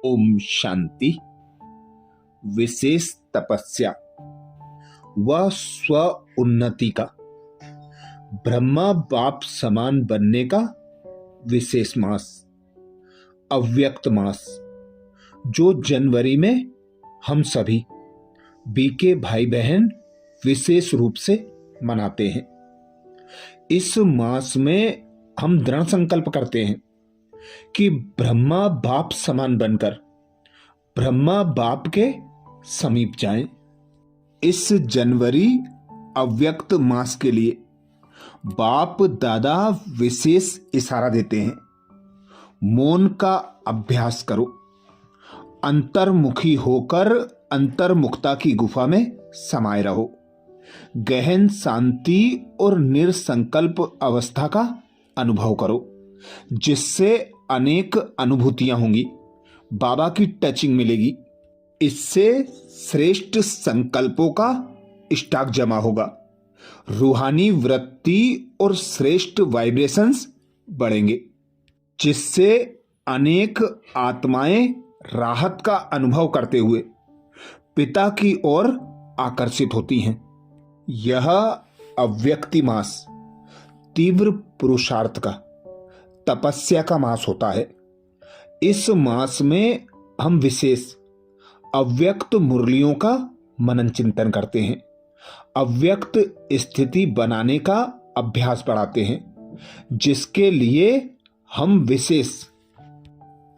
ओम शांति। विशेष तपस्या व स्व उन्नति का, ब्रह्मा बाप समान बनने का विशेष मास, अव्यक्त मास, जो जनवरी में हम सभी बीके भाई बहन विशेष रूप से मनाते हैं। इस मास में हम दृढ़ संकल्प करते हैं कि ब्रह्मा बाप समान बनकर ब्रह्मा बाप के समीप जाएं। इस जनवरी अव्यक्त मास के लिए बाप दादा विशेष इशारा देते हैं। मौन का अभ्यास करो, अंतर्मुखी होकर अंतर्मुखता की गुफा में समाये रहो। गहन शांति और निरसंकल्प अवस्था का अनुभव करो, जिससे अनेक अनुभूतियां होंगी, बाबा की टचिंग मिलेगी। इससे श्रेष्ठ संकल्पों का स्टॉक जमा होगा, रूहानी वृत्ति और श्रेष्ठ वाइब्रेशंस बढ़ेंगे, जिससे अनेक आत्माएं राहत का अनुभव करते हुए पिता की ओर आकर्षित होती हैं। यह अव्यक्ति मास तीव्र पुरुषार्थ का, तपस्या का मास होता है। इस मास में हम विशेष अव्यक्त मुरलियों का मनन चिंतन करते हैं, अव्यक्त स्थिति बनाने का अभ्यास बढ़ाते हैं, जिसके लिए हम विशेष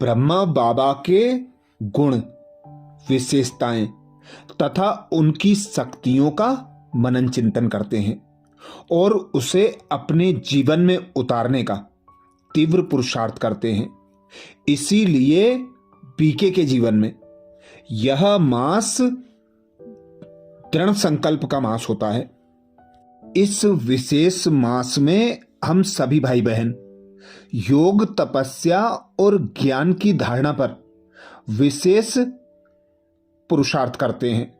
ब्रह्मा बाबा के गुण, विशेषताएं तथा उनकी शक्तियों का मनन चिंतन करते हैं और उसे अपने जीवन में उतारने का तीव्र पुरुषार्थ करते हैं। इसीलिए बीके के जीवन में यह मास दृढ़ संकल्प का मास होता है। इस विशेष मास में हम सभी भाई बहन योग, तपस्या और ज्ञान की धारणा पर विशेष पुरुषार्थ करते हैं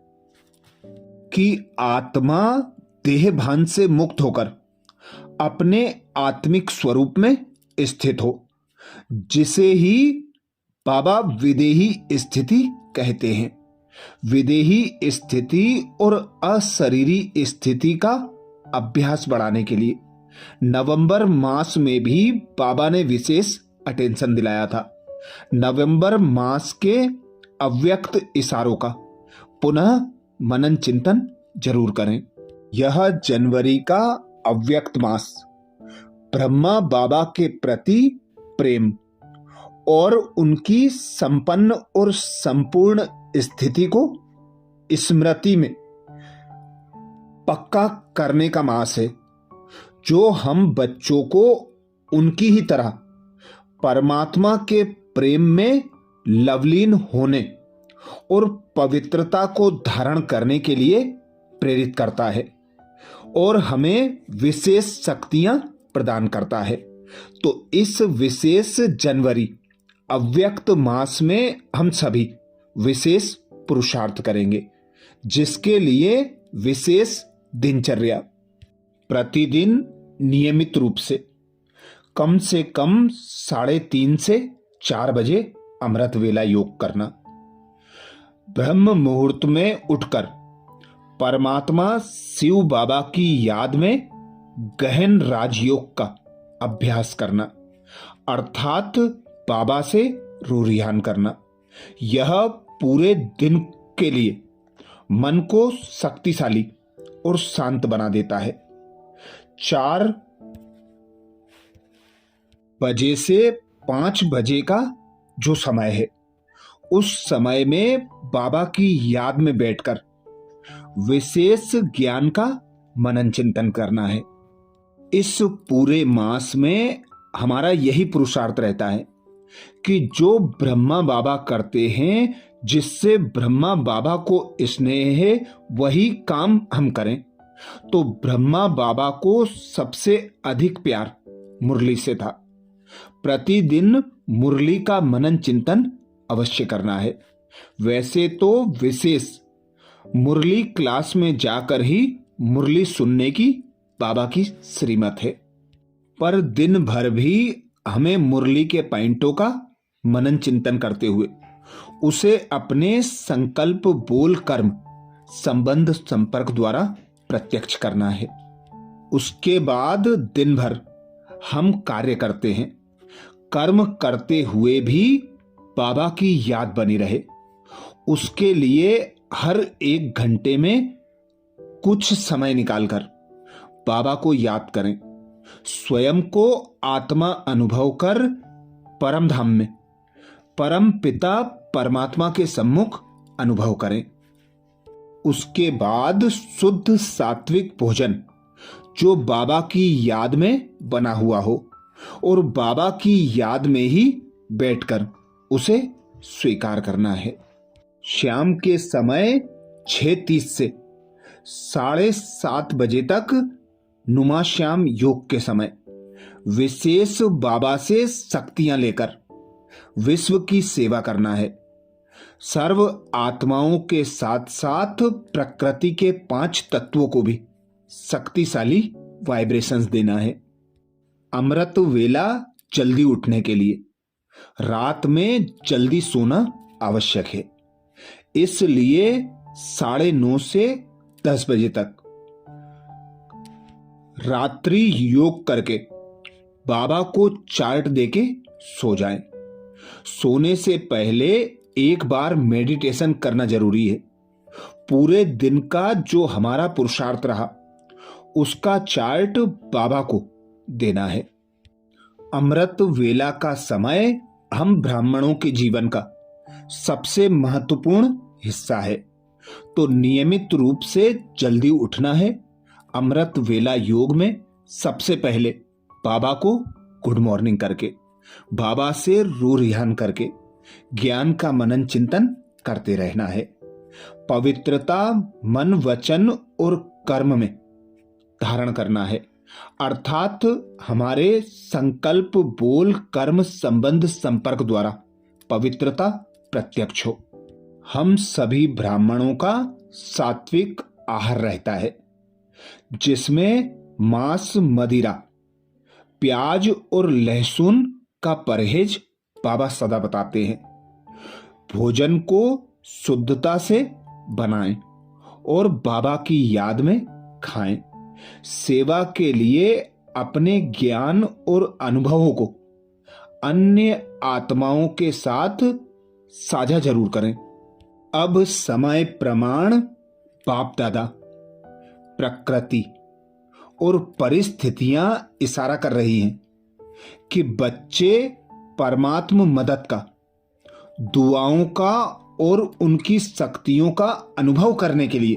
कि आत्मा देह भान से मुक्त होकर अपने आत्मिक स्वरूप में स्थित हो, जिसे ही बाबा विदेही स्थिति कहते हैं। विदेही स्थिति और अशरीरी स्थिति का अभ्यास बढ़ाने के लिए नवंबर मास में भी बाबा ने विशेष अटेंशन दिलाया था। नवंबर मास के अव्यक्त इशारों का पुनः मनन चिंतन जरूर करें। यह जनवरी का अव्यक्त मास ब्रह्मा बाबा के प्रति प्रेम और उनकी संपन्न और संपूर्ण स्थिति को स्मृति में पक्का करने का मास है, जो हम बच्चों को उनकी ही तरह परमात्मा के प्रेम में लवलीन होने और पवित्रता को धारण करने के लिए प्रेरित करता है और हमें विशेष शक्तियां प्रदान करता है। तो इस विशेष जनवरी अव्यक्त मास में हम सभी विशेष पुरुषार्थ करेंगे, जिसके लिए विशेष दिनचर्या प्रतिदिन नियमित रूप से कम 3:30 से 4 बजे अमृत वेला योग करना, ब्रह्म मुहूर्त में उठकर परमात्मा शिव बाबा की याद में गहन राजयोग का अभ्यास करना, अर्थात बाबा से रूरियान करना। यह पूरे दिन के लिए मन को शक्तिशाली और शांत बना देता है। 4 बजे से 5 बजे का जो समय है, उस समय में बाबा की याद में बैठकर विशेष ज्ञान का मनन चिंतन करना है। इस पूरे मास में हमारा यही पुरुषार्थ रहता है कि जो ब्रह्मा बाबा करते हैं, जिससे ब्रह्मा बाबा को स्नेह है, वही काम हम करें। तो ब्रह्मा बाबा को सबसे अधिक प्यार मुरली से था। प्रतिदिन मुरली का मनन चिंतन अवश्य करना है। वैसे तो विशेष मुरली क्लास में जाकर ही मुरली सुनने की बाबा की श्रीमत है, पर दिन भर भी हमें मुरली के पॉइंटों का मनन चिंतन करते हुए उसे अपने संकल्प बोल कर्म संबंध संपर्क द्वारा प्रत्यक्ष करना है। उसके बाद दिन भर हम कार्य करते हैं, कर्म करते हुए भी बाबा की याद बनी रहे, उसके लिए हर 1 घंटे में कुछ समय निकालकर बाबा को याद करें। स्वयं को आत्मा अनुभव कर परम धाम में परम पिता परमात्मा के सम्मुख अनुभव करें। उसके बाद शुद्ध सात्विक भोजन जो बाबा की याद में बना हुआ हो और बाबा की याद में ही बैठकर उसे स्वीकार करना है। शाम के समय 6:30 से 7:30 बजे तक नुमा श्याम योग के समय विशेष बाबा से शक्तियां लेकर विश्व की सेवा करना है। सर्व आत्माओं के साथ साथ प्रकृति के 5 तत्वों को भी शक्तिशाली वाइब्रेशंस देना है। अमृत वेला जल्दी उठने के लिए रात में जल्दी सोना आवश्यक है, इसलिए 9:30 से 10 बजे तक रात्रि योग करके बाबा को चार्ट देके सो जाएं। सोने से पहले एक बार मेडिटेशन करना जरूरी है। पूरे दिन का जो हमारा पुरुषार्थ रहा उसका चार्ट बाबा को देना है। अमृत वेला का समय हम ब्राह्मणों के जीवन का सबसे महत्वपूर्ण हिस्सा है, तो नियमित रूप से जल्दी उठना है। अमृत वेला योग में सबसे पहले बाबा को गुड मॉर्निंग करके, बाबा से रू रिहान करके ज्ञान का मनन चिंतन करते रहना है। पवित्रता मन वचन और कर्म में धारण करना है, अर्थात हमारे संकल्प बोल कर्म संबंध संपर्क द्वारा पवित्रता प्रत्यक्ष हो। हम सभी ब्राह्मणों का सात्विक आहार रहता है, जिसमें मांस मदिरा प्याज और लहसुन का परहेज बाबा सदा बताते हैं। भोजन को शुद्धता से बनाएं और बाबा की याद में खाएं। सेवा के लिए अपने ज्ञान और अनुभवों को अन्य आत्माओं के साथ साझा जरूर करें। अब समय प्रमाण बाप दादा, प्रकृति और परिस्थितियां इशारा कर रही हैं कि बच्चे परमात्म मदद का, दुआओं का और उनकी शक्तियों का अनुभव करने के लिए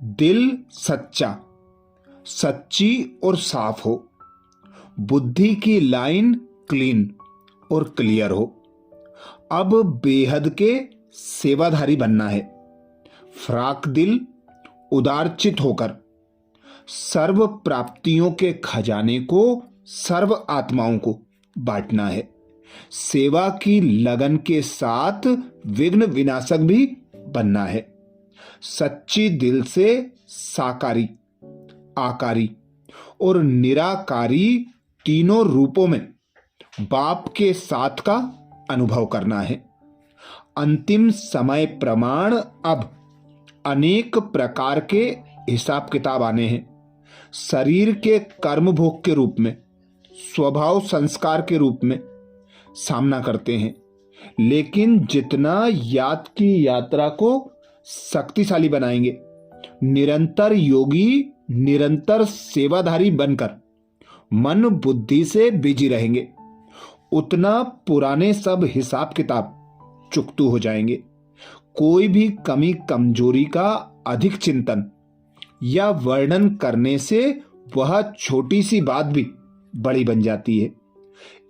दिल सच्चा, सच्ची और साफ हो, बुद्धि की लाइन क्लीन और क्लियर हो। अब बेहद के सेवाधारी बनना है। फ्राक दिल उदारचित होकर सर्व प्राप्तियों के खजाने को सर्व आत्माओं को बांटना है। सेवा की लगन के साथ विघ्न विनाशक भी बनना है। सच्ची दिल से साकारी, आकारी और निराकारी तीनों रूपों में बाप के साथ का अनुभव करना है। अंतिम समय प्रमाण अब अनेक प्रकार के हिसाब किताब आने हैं। शरीर के कर्म भोग के रूप में, स्वभाव संस्कार के रूप में सामना करते हैं, लेकिन जितना याद की यात्रा को शक्तिशाली बनाएंगे, निरंतर योगी, निरंतर सेवाधारी बनकर मन बुद्धि से बिजी रहेंगे, उतना पुराने सब हिसाब किताब चुकतू हो जाएंगे। कोई भी कमी कमजोरी का अधिक चिंतन या वर्णन करने से वह छोटी सी बात भी बड़ी बन जाती है।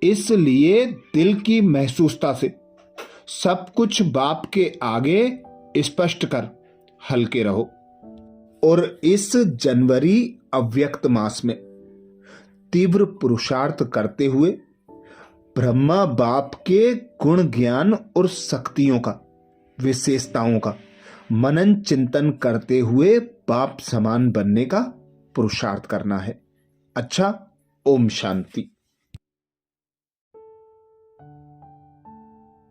इसलिए दिल की महसूसता से सब कुछ बाप के आगे स्पष्ट कर हल्के रहो। और इस जनवरी अव्यक्त मास में तीव्र पुरुषार्थ करते हुए ब्रह्मा बाप के गुण ज्ञान और शक्तियों का, विशेषताओं का मनन चिंतन करते हुए बाप समान बनने का पुरुषार्थ करना है। अच्छा, ओम शांति।